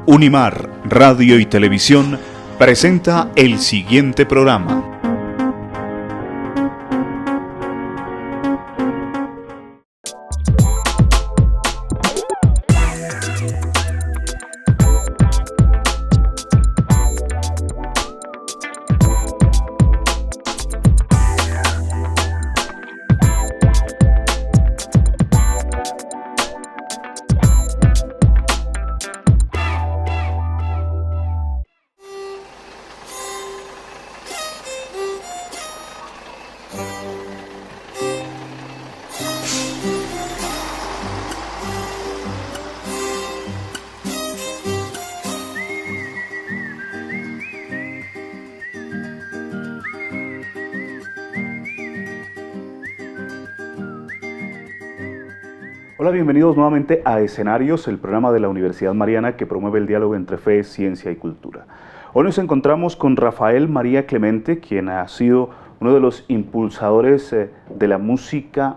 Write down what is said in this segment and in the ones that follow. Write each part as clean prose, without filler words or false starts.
Unimar Radio y Televisión presenta el siguiente programa. Hola, bienvenidos nuevamente a Escenarios, el programa de la Universidad Mariana que promueve el diálogo entre fe, ciencia y cultura. Hoy nos encontramos con Rafael María Clemente, quien ha sido uno de los impulsadores de la música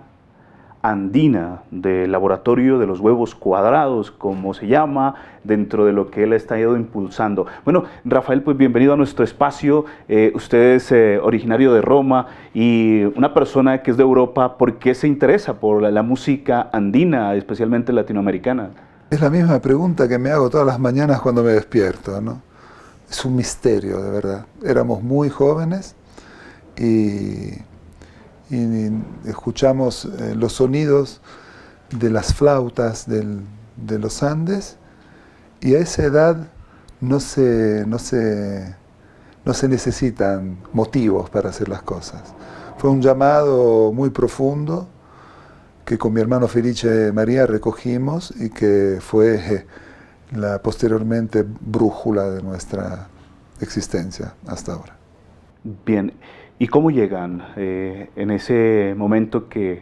andina, del laboratorio de los huevos cuadrados, como se llama, dentro de lo que él ha estado impulsando. Bueno, Rafael, pues bienvenido a nuestro espacio. Usted es originario de Roma y una persona que es de Europa. ¿Por qué se interesa por la música andina, especialmente latinoamericana? Es la misma pregunta que me hago todas las mañanas cuando me despierto, ¿no? Es un misterio, de verdad. Éramos muy jóvenes y escuchamos los sonidos de las flautas de los Andes, y a esa edad no se necesitan motivos para hacer las cosas. Fue un llamado muy profundo que con mi hermano Felice María recogimos y que fue la posteriormente brújula de nuestra existencia hasta ahora. Bien. ¿Y cómo llegan en ese momento que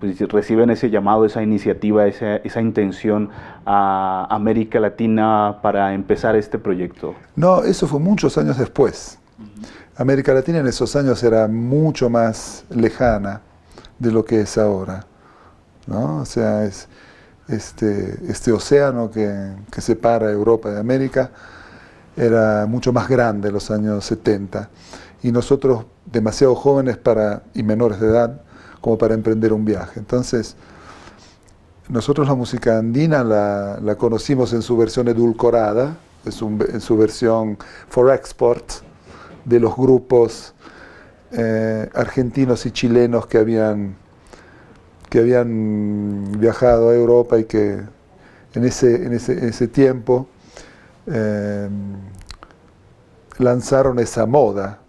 pues, reciben ese llamado, esa iniciativa, esa intención a América Latina para empezar este proyecto? No, eso fue muchos años después. América Latina en esos años era mucho más lejana de lo que es ahora, ¿no? O sea, es este océano que separa Europa de América era mucho más grande en los años 70. Y nosotros demasiado jóvenes y menores de edad como para emprender un viaje. Entonces, nosotros la música andina la conocimos en su versión edulcorada, en su versión for export, de los grupos argentinos y chilenos que habían viajado a Europa y que en ese tiempo lanzaron esa moda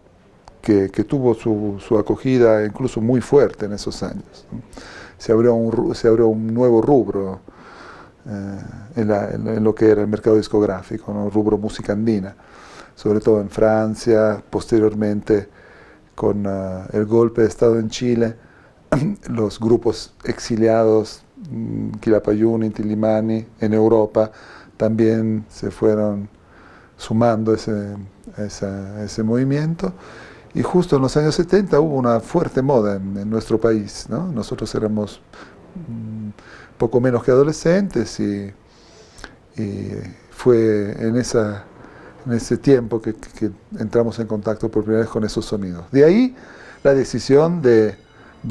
que tuvo su acogida incluso muy fuerte en esos años. Se abrió un nuevo rubro en lo que era el mercado discográfico, ¿no? El rubro música andina, sobre todo en Francia, posteriormente con el golpe de Estado en Chile, los grupos exiliados, Quilapayún, Inti Illimani, en Europa, también se fueron sumando a ese movimiento. Y justo en los años 70 hubo una fuerte moda en nuestro país, ¿no? Nosotros éramos poco menos que adolescentes y fue en ese tiempo que entramos en contacto por primera vez con esos sonidos. De ahí la decisión de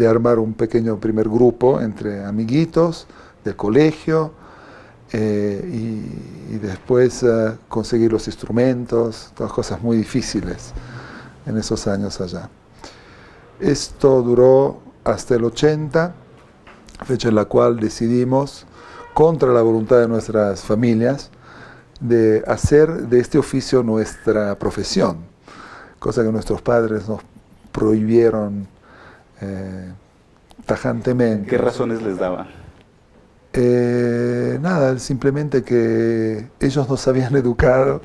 armar un pequeño primer grupo entre amiguitos del colegio y después conseguir los instrumentos, todas cosas muy difíciles en esos años allá. Esto duró hasta el 80, fecha en la cual decidimos, contra la voluntad de nuestras familias, de hacer de este oficio nuestra profesión, cosa que nuestros padres nos prohibieron tajantemente. ¿Qué razones les daban? Nada, simplemente que ellos nos habían educado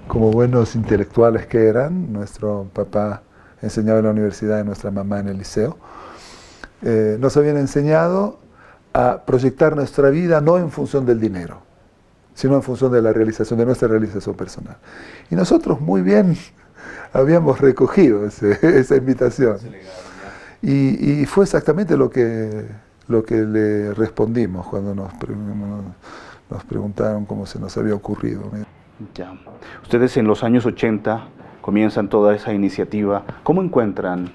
como buenos intelectuales que eran. Nuestro papá enseñaba en la universidad y nuestra mamá en el liceo. Nos habían enseñado a proyectar nuestra vida no en función del dinero, sino en función de nuestra realización personal. Y nosotros muy bien habíamos recogido esa invitación. Y fue exactamente lo que le respondimos cuando nos preguntaron cómo se nos había ocurrido. Ya. Ustedes en los años 80 comienzan toda esa iniciativa. ¿Cómo encuentran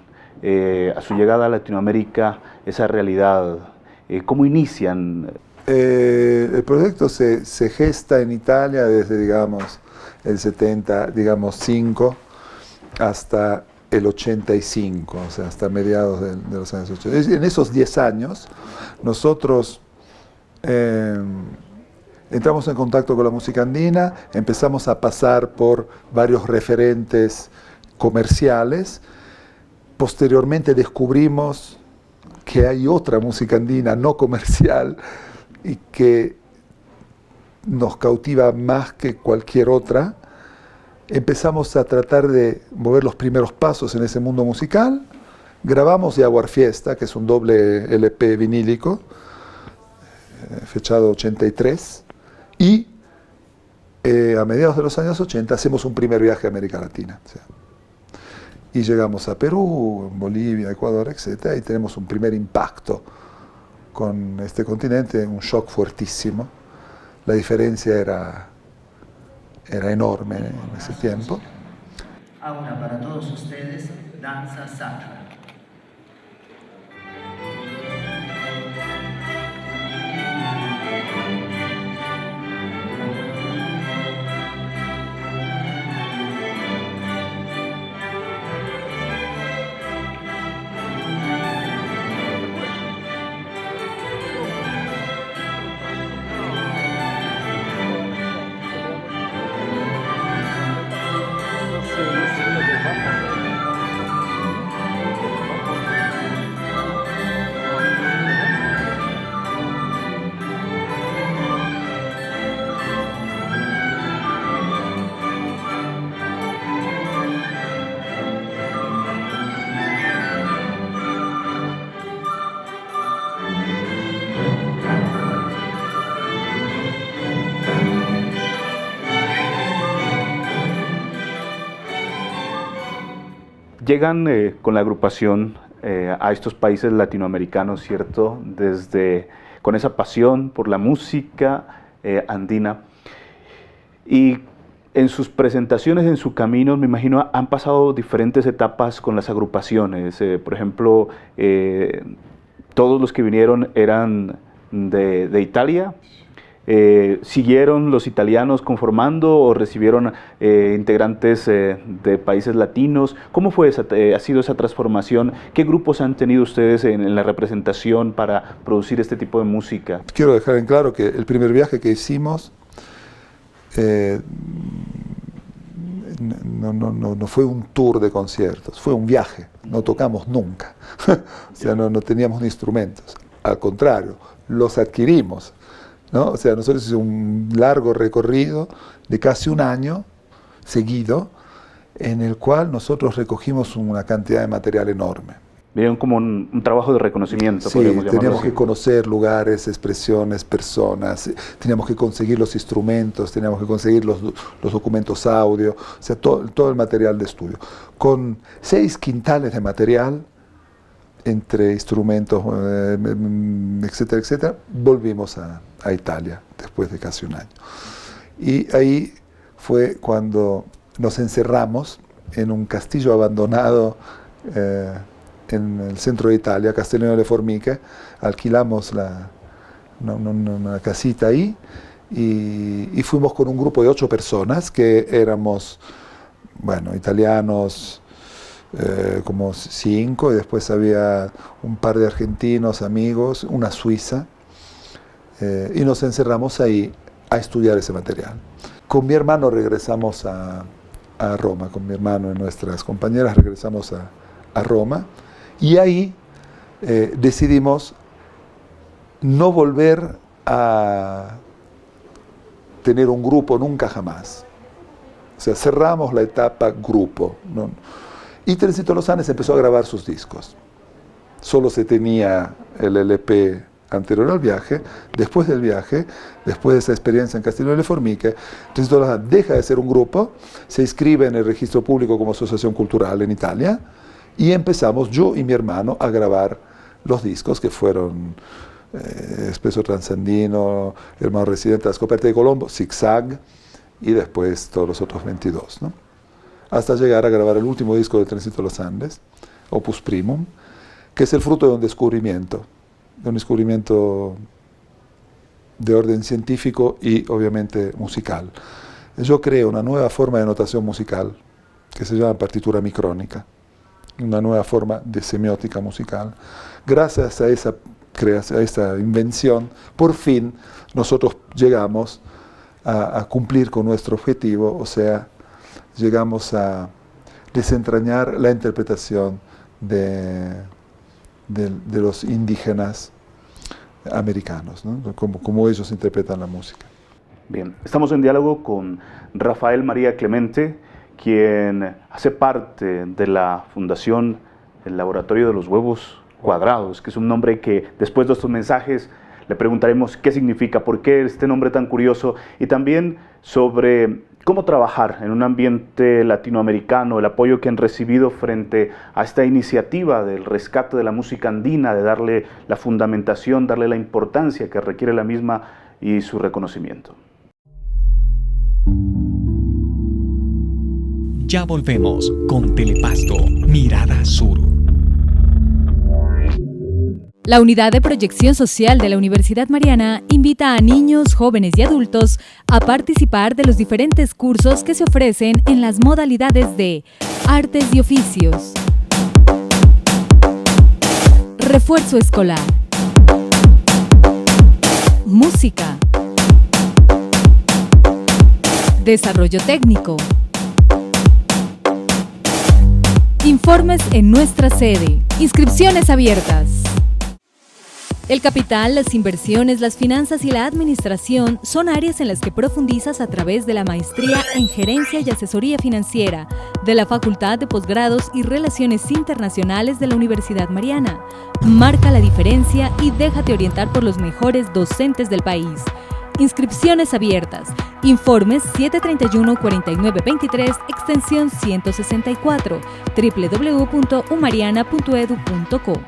a su llegada a Latinoamérica esa realidad? ¿Cómo inician? El proyecto se gesta en Italia desde, digamos, el 75 hasta el 85, o sea, hasta mediados de los años 80. En esos 10 años, nosotros entramos en contacto con la música andina, empezamos a pasar por varios referentes comerciales, posteriormente descubrimos que hay otra música andina no comercial y que nos cautiva más que cualquier otra. Empezamos a tratar de mover los primeros pasos en ese mundo musical, grabamos Jaguar Fiesta, que es un doble LP vinílico, fechado 83, y a mediados de los años 80 hacemos un primer viaje a América Latina. O sea, y llegamos a Perú, Bolivia, Ecuador, etc. Y tenemos un primer impacto con este continente, un shock fuertísimo. La diferencia era enorme en ese tiempo. Ahora para todos ustedes, danza sacra. Llegan con la agrupación a estos países latinoamericanos, ¿cierto? Con esa pasión por la música andina. Y en sus presentaciones, en su camino, me imagino, han pasado diferentes etapas con las agrupaciones. Por ejemplo, todos los que vinieron eran de Italia. ¿Siguieron los italianos conformando o recibieron integrantes de países latinos? ¿Cómo fue ha sido esa transformación? ¿Qué grupos han tenido ustedes en la representación para producir este tipo de música? Quiero dejar en claro que el primer viaje que hicimos no fue un tour de conciertos, fue un viaje, no tocamos nunca. O sea, no teníamos ni instrumentos, al contrario, los adquirimos. ¿No? O sea, nosotros hicimos un largo recorrido de casi un año seguido, en el cual nosotros recogimos una cantidad de material enorme. Vieron como un trabajo de reconocimiento, sí, teníamos así. Que conocer lugares, expresiones, personas, teníamos que conseguir los instrumentos, teníamos que conseguir los documentos audio, o sea, todo el material de estudio. Con 6 quintales de material, entre instrumentos, etcétera, etcétera, volvimos a Italia después de casi un año. Y ahí fue cuando nos encerramos en un castillo abandonado en el centro de Italia, Castellino delle Formiche. Alquilamos una casita ahí y fuimos con un grupo de 8 personas que éramos, bueno, italianos, como 5, y después había un par de argentinos, amigos, una suiza, y nos encerramos ahí a estudiar ese material. Con mi hermano regresamos a Roma, con mi hermano y nuestras compañeras regresamos a Roma, y ahí decidimos no volver a tener un grupo nunca jamás. O sea, cerramos la etapa grupo, ¿no? Y Trencito Lozane empezó a grabar sus discos. Solo se tenía el LP anterior al viaje. Después del viaje, después de esa experiencia en Castellino delle Formiche, Trencito Lozane deja de ser un grupo, se inscribe en el registro público como asociación cultural en Italia, y empezamos yo y mi hermano a grabar los discos, que fueron Espresso Transandino, Hermano Residente, La Scoperta de Colombo, Zigzag, y después todos los otros 22, ¿no? Hasta llegar a grabar el último disco del Trencito de los Andes, Opus Primum, que es el fruto de un descubrimiento de orden científico y obviamente musical. Yo creo una nueva forma de notación musical que se llama partitura micrónica, una nueva forma de semiótica musical. Gracias a esa invención, por fin nosotros llegamos a cumplir con nuestro objetivo, o sea, llegamos a desentrañar la interpretación de los indígenas americanos, ¿no? Como ellos interpretan la música. Bien, estamos en diálogo con Rafael María Clemente, quien hace parte de la Fundación El Laboratorio de los Huevos Cuadrados, que es un nombre que después de estos mensajes le preguntaremos qué significa, por qué este nombre tan curioso, y también sobre cómo trabajar en un ambiente latinoamericano, el apoyo que han recibido frente a esta iniciativa del rescate de la música andina, de darle la fundamentación, darle la importancia que requiere la misma y su reconocimiento. Ya volvemos con Telepasto, Mirada Sur. La Unidad de Proyección Social de la Universidad Mariana invita a niños, jóvenes y adultos a participar de los diferentes cursos que se ofrecen en las modalidades de Artes y Oficios, Refuerzo Escolar, Música, Desarrollo Técnico. Informes en nuestra sede. Inscripciones abiertas. El capital, las inversiones, las finanzas y la administración son áreas en las que profundizas a través de la maestría en Gerencia y Asesoría Financiera de la Facultad de Posgrados y Relaciones Internacionales de la Universidad Mariana. Marca la diferencia y déjate orientar por los mejores docentes del país. Inscripciones abiertas. Informes 731-4923, extensión 164, www.umariana.edu.co.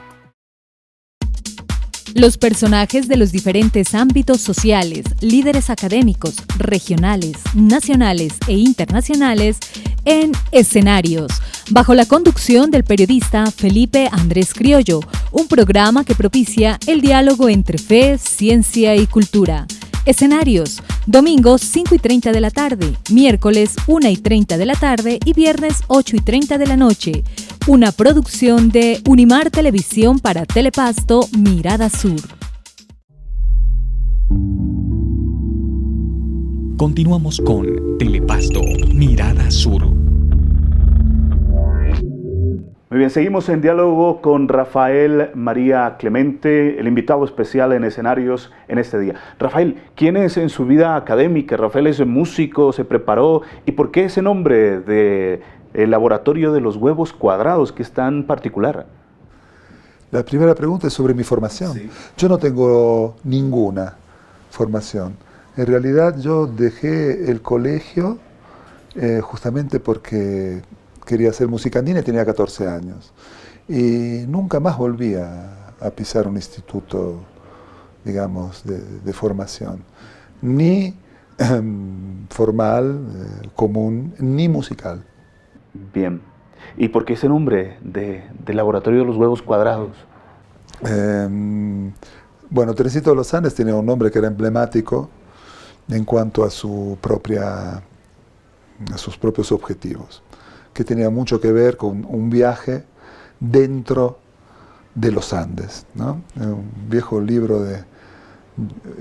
Los personajes de los diferentes ámbitos sociales, líderes académicos, regionales, nacionales e internacionales en Escenarios, bajo la conducción del periodista Felipe Andrés Criollo, un programa que propicia el diálogo entre fe, ciencia y cultura. Escenarios, domingos 5:30 de la tarde, miércoles 1:30 de la tarde y viernes 8:30 de la noche. Una producción de Unimar Televisión para Telepasto, Mirada Sur. Continuamos con Telepasto, Mirada Sur. Muy bien, seguimos en diálogo con Rafael María Clemente, el invitado especial en Escenarios en este día. Rafael, ¿quién es en su vida académica? Rafael es músico, se preparó, ¿y por qué ese nombre de el Laboratorio de los Huevos Cuadrados, que es tan particular? La primera pregunta es sobre mi formación. Sí. Yo no tengo ninguna formación. En realidad yo dejé el colegio justamente porque quería hacer música andina y tenía 14 años. Y nunca más volví a pisar un instituto, digamos, de formación. Ni formal, común, ni musical. Bien. ¿Y por qué ese nombre de Laboratorio de los Huevos Cuadrados? Bueno, Trencito de los Andes tenía un nombre que era emblemático en cuanto a sus propios objetivos, que tenía mucho que ver con un viaje dentro de los Andes, ¿no? Un viejo libro de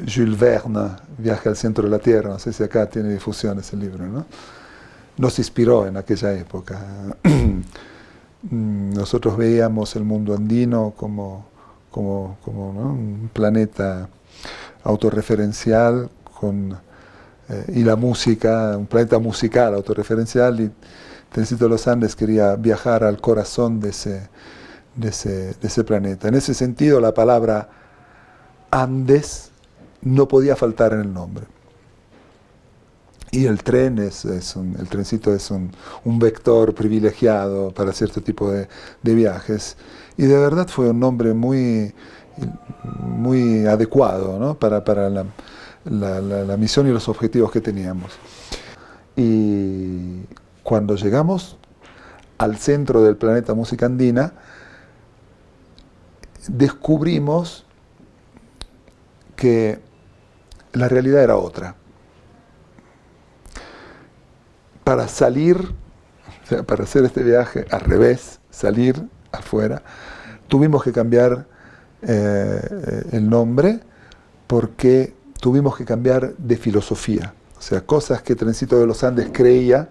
Jules Verne, Viaje al centro de la Tierra, no sé si acá tiene difusión ese libro, ¿no? Nos inspiró en aquella época. Nosotros veíamos el mundo andino como ¿no? un planeta autorreferencial y la música, un planeta musical autorreferencial, y Trencito de los Andes quería viajar al corazón de ese planeta. En ese sentido, la palabra Andes no podía faltar en el nombre. Y el tren el trencito es un vector privilegiado para cierto tipo de viajes. Y de verdad fue un nombre muy muy adecuado, ¿no? para la misión y los objetivos que teníamos. Y cuando llegamos al centro del planeta Música Andina, descubrimos que la realidad era otra. Para salir, o sea, para hacer este viaje al revés, salir afuera, tuvimos que cambiar el nombre porque tuvimos que cambiar de filosofía. O sea, cosas que Trencito de los Andes creía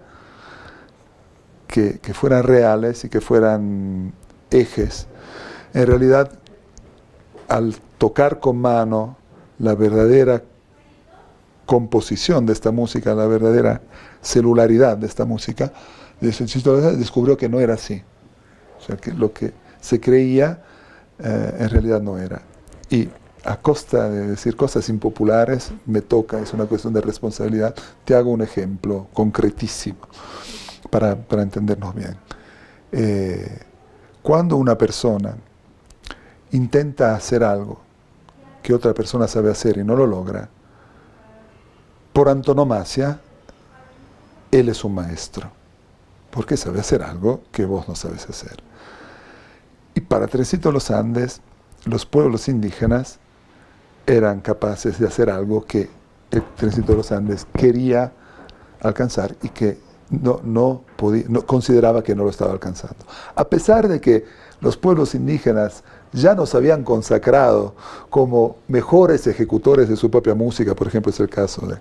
que fueran reales y que fueran ejes. En realidad, al tocar con mano la verdadera composición de esta música, la verdadera celularidad de esta música, descubrió que no era así. O sea, que lo que se creía en realidad no era. Y a costa de decir cosas impopulares, me toca, es una cuestión de responsabilidad, te hago un ejemplo concretísimo para entendernos bien. Cuando una persona intenta hacer algo que otra persona sabe hacer y no lo logra, por antonomasia, él es un maestro, porque sabe hacer algo que vos no sabes hacer. Y para Trencito de los Andes, los pueblos indígenas eran capaces de hacer algo que el Trencito de los Andes quería alcanzar y que no consideraba que no lo estaba alcanzando. A pesar de que los pueblos indígenas ya nos habían consacrado como mejores ejecutores de su propia música, por ejemplo, es el caso de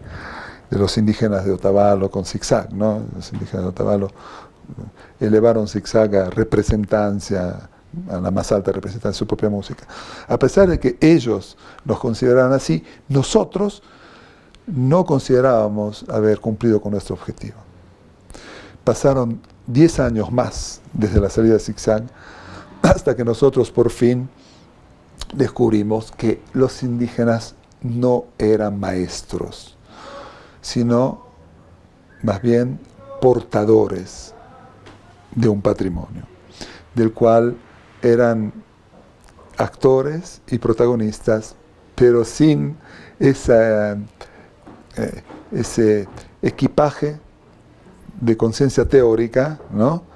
los indígenas de Otavalo con Zigzag, ¿no? Los indígenas de Otavalo elevaron Zigzag a representancia, a la más alta representancia de su propia música. A pesar de que ellos nos consideraban así, nosotros no considerábamos haber cumplido con nuestro objetivo. Pasaron 10 años más desde la salida de Zigzag hasta que nosotros por fin descubrimos que los indígenas no eran maestros, sino más bien portadores de un patrimonio, del cual eran actores y protagonistas, pero sin ese equipaje de conciencia teórica, ¿no?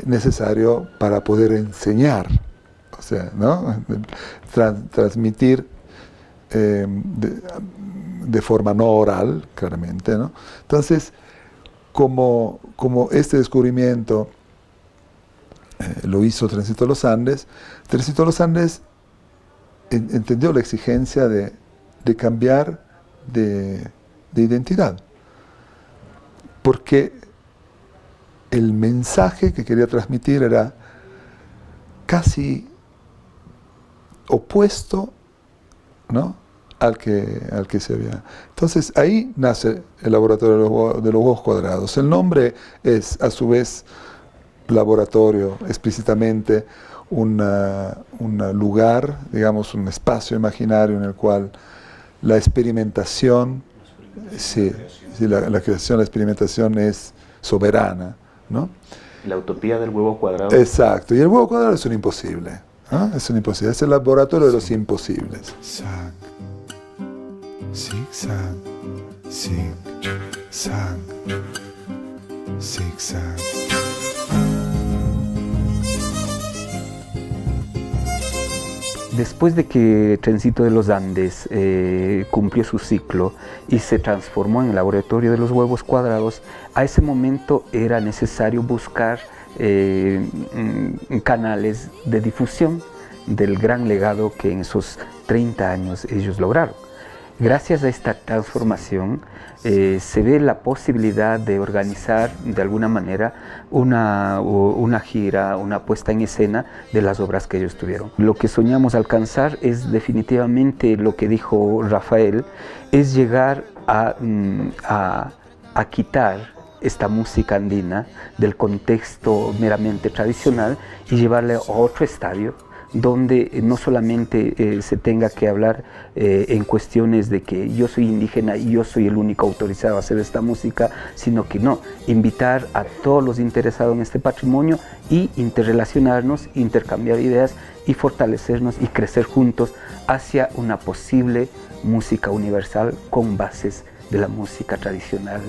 Necesario para poder enseñar, o sea, ¿no? Transmitir de forma no oral, claramente, ¿no? Entonces, como este descubrimiento lo hizo Trencito de los Andes, Trencito de los Andes entendió la exigencia de cambiar de identidad, porque el mensaje que quería transmitir era casi opuesto, ¿no?, al que se había. Entonces ahí nace el laboratorio de los huevos cuadrados. El nombre es a su vez laboratorio, explícitamente un lugar, digamos, un espacio imaginario en el cual la experimentación, la creación, la experimentación es soberana, ¿no? La utopía del huevo cuadrado. Exacto, y el huevo cuadrado es un imposible, ¿no? Es un imposible, es el laboratorio de los imposibles. Zigzag, zigzag, zigzag. Después de que Trencito de los Andes cumplió su ciclo y se transformó en el laboratorio de los huevos cuadrados, a ese momento era necesario buscar canales de difusión del gran legado que en esos 30 años ellos lograron. Gracias a esta transformación se ve la posibilidad de organizar de alguna manera una gira, una puesta en escena de las obras que ellos tuvieron. Lo que soñamos alcanzar es definitivamente lo que dijo Rafael, es llegar a quitar esta música andina del contexto meramente tradicional y llevarla a otro estadio, donde no solamente se tenga que hablar en cuestiones de que yo soy indígena y yo soy el único autorizado a hacer esta música, sino que no, invitar a todos los interesados en este patrimonio y interrelacionarnos, intercambiar ideas y fortalecernos y crecer juntos hacia una posible música universal con bases de la música tradicional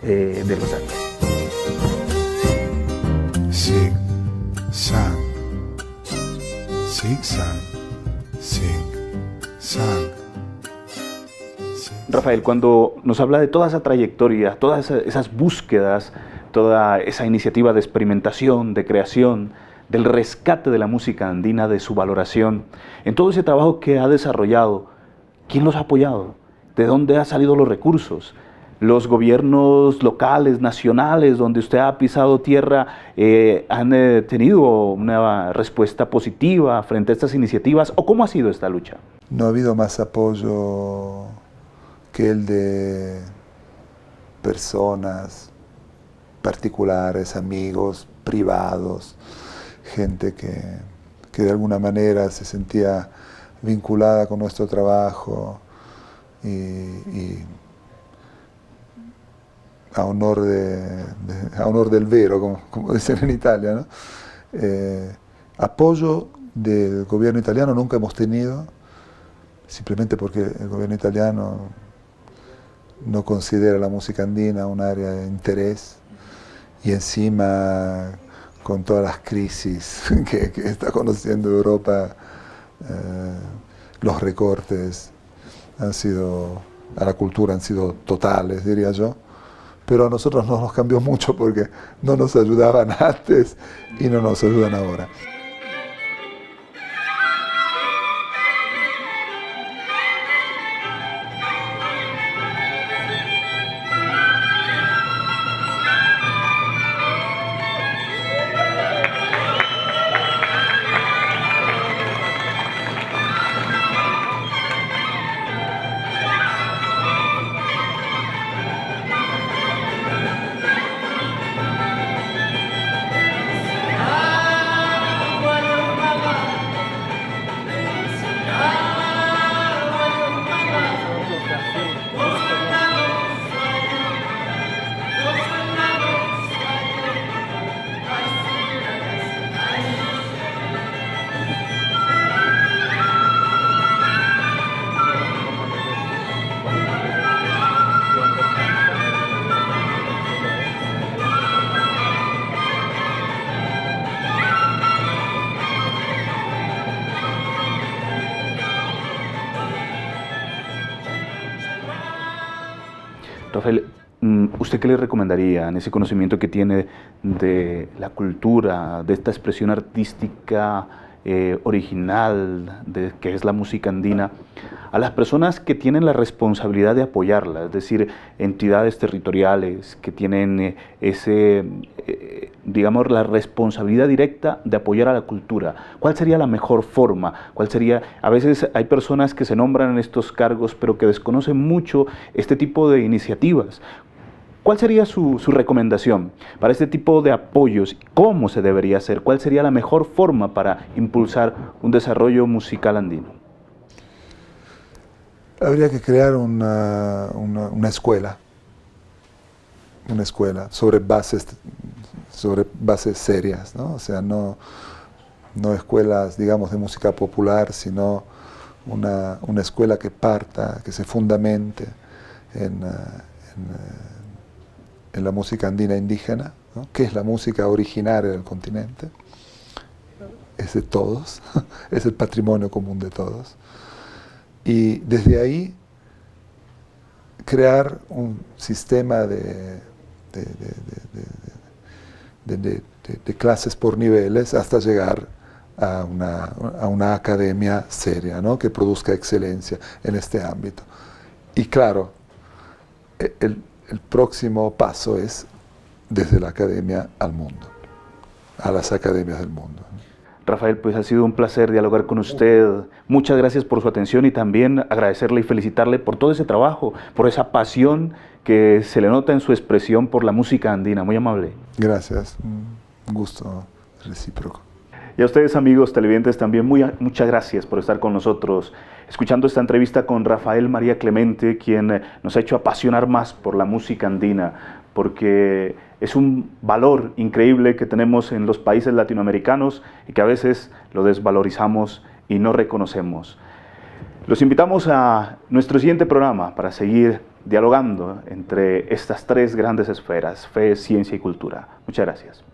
de los Andes. Sig, sang, sig, sang, sig, sang. Rafael, cuando nos habla de toda esa trayectoria, todas esas búsquedas, toda esa iniciativa de experimentación, de creación, del rescate de la música andina, de su valoración, en todo ese trabajo que ha desarrollado, ¿quién los ha apoyado? ¿De dónde han salido los recursos? Los gobiernos locales, nacionales, donde usted ha pisado tierra, han tenido una respuesta positiva frente a estas iniciativas, ¿o cómo ha sido esta lucha? No ha habido más apoyo que el de personas particulares, amigos, privados, gente que de alguna manera se sentía vinculada con nuestro trabajo y a honor del vero, como dicen en Italia, ¿no? Apoyo del gobierno italiano nunca hemos tenido, simplemente porque el gobierno italiano no considera la música andina un área de interés, y encima con todas las crisis que está conociendo Europa, los recortes a la cultura han sido totales, diría yo. Pero a nosotros no nos cambió mucho porque no nos ayudaban antes y no nos ayudan ahora. Rafael, ¿usted qué le recomendaría en ese conocimiento que tiene de la cultura, de esta expresión artística original que es la música andina, a las personas que tienen la responsabilidad de apoyarla, es decir, entidades territoriales que tienen digamos, la responsabilidad directa de apoyar a la cultura? ¿Cuál sería la mejor forma? ¿Cuál sería? A veces hay personas que se nombran en estos cargos pero que desconocen mucho este tipo de iniciativas. ¿Cuál sería su recomendación para este tipo de apoyos? ¿Cómo se debería hacer? ¿Cuál sería la mejor forma para impulsar un desarrollo musical andino? Habría que crear una escuela sobre bases serias, ¿no? O sea, no escuelas, digamos, de música popular, sino una escuela que parta, que se fundamente en la música andina indígena, ¿no? Que es la música originaria del continente, es de todos, es el patrimonio común de todos. Y desde ahí crear un sistema de clases por niveles hasta llegar a una academia seria, ¿no? Que produzca excelencia en este ámbito. Y claro, el próximo paso es desde la academia al mundo, a las academias del mundo. Rafael, pues ha sido un placer dialogar con usted. Muchas gracias por su atención y también agradecerle y felicitarle por todo ese trabajo, por esa pasión que se le nota en su expresión por la música andina. Muy amable. Gracias, un gusto recíproco. Y a ustedes, amigos televidentes, también muchas gracias por estar con nosotros, escuchando esta entrevista con Rafael María Clemente, quien nos ha hecho apasionar más por la música andina, porque es un valor increíble que tenemos en los países latinoamericanos y que a veces lo desvalorizamos y no reconocemos. Los invitamos a nuestro siguiente programa para seguir dialogando entre estas tres grandes esferas: fe, ciencia y cultura. Muchas gracias.